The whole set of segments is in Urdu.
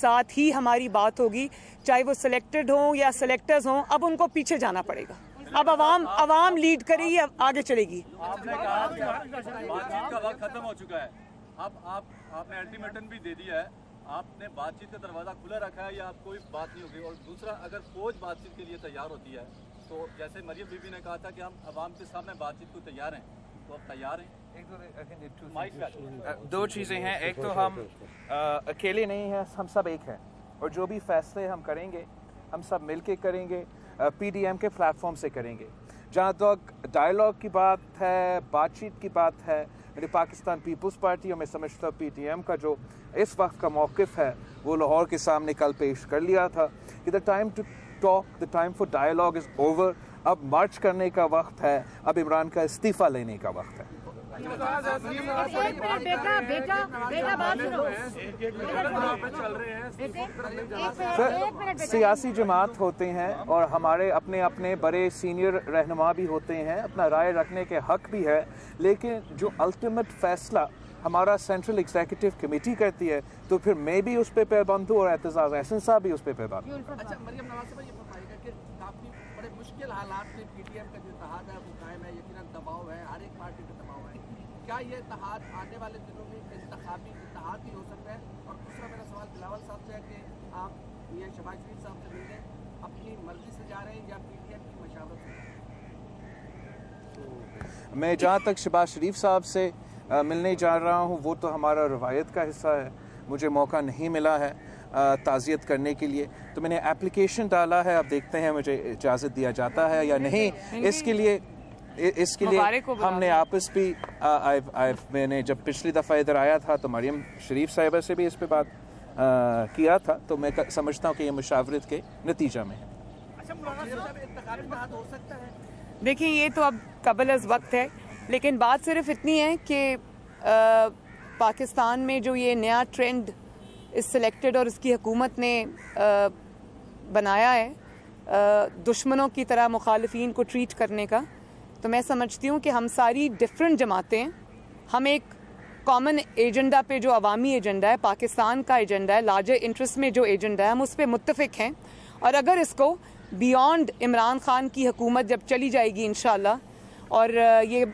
ساتھ ہی ہماری بات ہوگی، چاہے وہ سلیکٹڈ ہوں یا سلیکٹرز ہوں. اب ان کو پیچھے جانا پڑے گا. اب عوام لیڈ کرے گی، آگے چلے گی. آپ نے کہا کہ بات چیت کا وقت ختم ہو چکا ہے. اب آپ نے الٹیمیٹم بھی دے دیا ہے. آپ نے بات چیت کا دروازہ کھلا رکھا ہے یا آپ کوئی بات نہیں ہوگی؟ اور دوسرا، اگر فوج بات چیت کے لیے تیار ہوتی ہے تو جیسے مریم بی بی نے کہا تھا کہ ہم عوام کے سامنے بات چیت کو تیار ہیں، تو اب تیار ہیں؟ دو چیزیں ہیں. ایک تو ہم اکیلے نہیں ہیں، ہم سب ایک ہیں، اور جو بھی فیصلے ہم کریں گے ہم سب مل کے کریں گے، پی ڈی ایم کے پلیٹ فارم سے کریں گے. جہاں تک ڈائلاگ کی بات ہے، بات چیت کی بات ہے، میری پاکستان پیپلز پارٹی اور میں سمجھتا ہوں پی ٹی ایم کا جو اس وقت کا موقف ہے وہ لاہور کے سامنے کل پیش کر لیا تھا کہ the time to talk, the time for dialogue is over. اب مارچ کرنے کا وقت ہے، اب عمران کا استعفیٰ لینے کا وقت ہے. سیاسی جماعت ہوتے ہیں اور ہمارے اپنے اپنے بڑے سینئر رہنما بھی ہوتے ہیں، اپنا رائے رکھنے کے حق بھی ہے، لیکن جو الٹیمیٹ فیصلہ ہمارا سینٹرل ایگزیکٹو کمیٹی کرتی ہے تو پھر میں بھی اس پہ پابند ہوں اور اعتزاز احسن صاحب بھی اس پہ پابند ہوں. اچھا، مریم نواز صاحب یہ بتائیے گا کہ کافی بڑے مشکل حالات میں پی ٹی ایم کا جو اتحاد ہے وہ قائم ہے، یقیناً دباؤ ہے، ہر ایک پارٹی پہ دباؤ ہے. کیا یہ اتحاد آنے والے دنوں میں انتخابی اتحاد ہی ہو سکتا ہے؟ اور دوسرا میرا سوال بلاول صاحب سے ہے کہ آپ یہ شہباز شریف صاحب سے ملنے اپنی مرضی سے جا رہے ہیں یا پی ٹی ایم کی مشاورت سے؟ میں جہاں تک شہباز شریف صاحب سے ملنے جا رہا ہوں وہ تو ہمارا روایت کا حصہ ہے. مجھے موقع نہیں ملا ہے تعزیت کرنے کے لیے، تو میں نے اپلیکیشن ڈالا ہے. اب دیکھتے ہیں مجھے اجازت دیا جاتا ہے یا نہیں. اس کے لیے ہم نے آپس بھی میں نے جب پچھلی دفعہ ادھر آیا تھا تو مریم شریف صاحبہ سے بھی اس پہ بات کیا تھا، تو میں سمجھتا ہوں کہ یہ مشاورت کے نتیجہ میں ہے. دیکھیں یہ تو اب قبل از وقت ہے، لیکن بات صرف اتنی ہے کہ پاکستان میں جو یہ نیا ٹرینڈ اس سلیکٹڈ اور اس کی حکومت نے بنایا ہے دشمنوں کی طرح مخالفین کو ٹریٹ کرنے کا، تو میں سمجھتی ہوں کہ ہم ساری ڈفرینٹ جماعتیں ہم ایک کامن ایجنڈا پہ، جو عوامی ایجنڈا ہے، پاکستان کا ایجنڈا ہے، لارجر انٹرسٹ میں جو ایجنڈا ہے، ہم اس پہ متفق ہیں. اور اگر اس کو بیونڈ عمران خان کی حکومت جب چلی جائے گی انشاءاللہ، اور یہ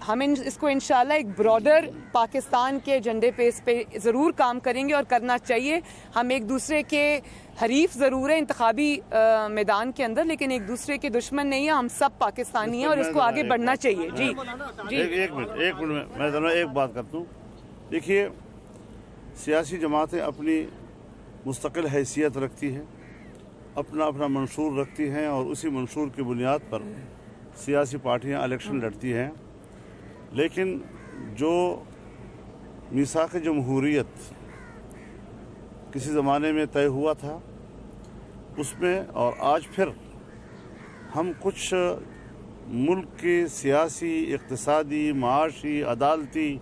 ہم اس کو انشاءاللہ ایک براڈر پاکستان کے ایجنڈے پہ اس پہ ضرور کام کریں گے اور کرنا چاہیے. ہم ایک دوسرے کے حریف ضرور ہیں انتخابی میدان کے اندر، لیکن ایک دوسرے کے دشمن نہیں ہیں. ہم سب پاکستانی ہیں اور اس کو آگے بڑھنا چاہیے. جی ایک منٹ میں ذرا ایک بات کرتا ہوں. دیکھیے، سیاسی جماعتیں اپنی مستقل حیثیت رکھتی ہیں، اپنا اپنا منشور رکھتی ہیں، اور اسی منشور کی بنیاد پر سیاسی پارٹیاں الیکشن لڑتی ہیں. لیکن جو میثاق جمہوریت کسی زمانے میں طے ہوا تھا اس میں، اور آج پھر ہم کچھ ملک کے سیاسی، اقتصادی، معاشی، عدالتی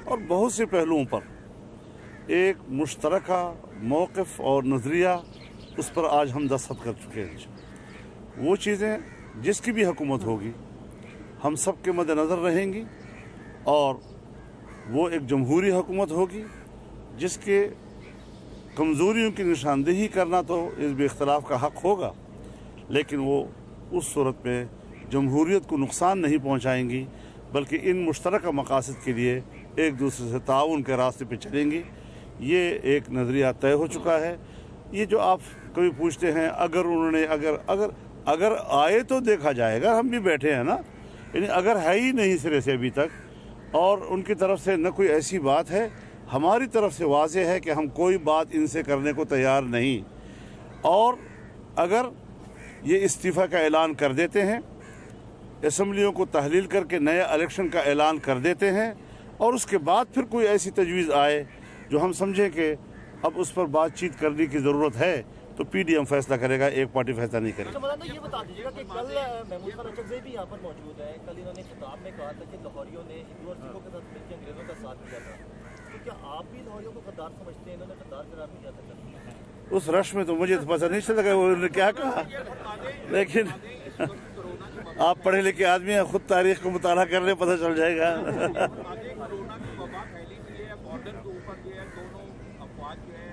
اور بہت سے پہلوؤں پر ایک مشترکہ موقف اور نظریہ اس پر آج ہم دستخط کر چکے ہیں. وہ چیزیں جس کی بھی حکومت ہوگی ہم سب کے مد نظر رہیں گی، اور وہ ایک جمہوری حکومت ہوگی جس کے کمزوریوں کی نشاندہی کرنا تو اس بے اختلاف کا حق ہوگا، لیکن وہ اس صورت میں جمہوریت کو نقصان نہیں پہنچائیں گی، بلکہ ان مشترکہ مقاصد کے لیے ایک دوسرے سے تعاون کے راستے پہ چلیں گی. یہ ایک نظریہ طے ہو چکا ہے. یہ جو آپ کبھی پوچھتے ہیں اگر انہوں نے اگر آئے تو دیکھا جائے گا، ہم بھی بیٹھے ہیں نا، یعنی اگر ہے ہی نہیں سرے سے ابھی تک، اور ان کی طرف سے نہ کوئی ایسی بات ہے، ہماری طرف سے واضح ہے کہ ہم کوئی بات ان سے کرنے کو تیار نہیں. اور اگر یہ استعفیٰ کا اعلان کر دیتے ہیں، اسمبلیوں کو تحلیل کر کے نئے الیکشن کا اعلان کر دیتے ہیں، اور اس کے بعد پھر کوئی ایسی تجویز آئے جو ہم سمجھیں کہ اب اس پر بات چیت کرنے کی ضرورت ہے، تو پی ڈی ایم فیصلہ کرے گا، ایک پارٹی فیصلہ نہیں کرے گا. مولانا یہ بتا دیجیے گا کہ کل محمود خان اچکزئی بھی یہاں پر موجود ہیں. کل انہوں نے خطاب میں کہا تھا کہ لاہوریوں نے ہندو اور سکھوں کے ساتھ مل کے انگریزوں کا ساتھ دیا تھا. تو کیا آپ بھی لاہوریوں کو غدار سمجھتے ہیں؟ انہوں نے غدار قرار نہیں دیا تھا. اس رش میں تو مجھے تو پتہ نہیں چلا کہ انہوں نے کیا کہا، لیکن آپ پڑھے لکھے آدمی ہیں، خود تاریخ کو مطالعہ کر لیں، پتہ چل جائے گا. بارڈر کے اوپر جو ہے دونوں افواج جو ہے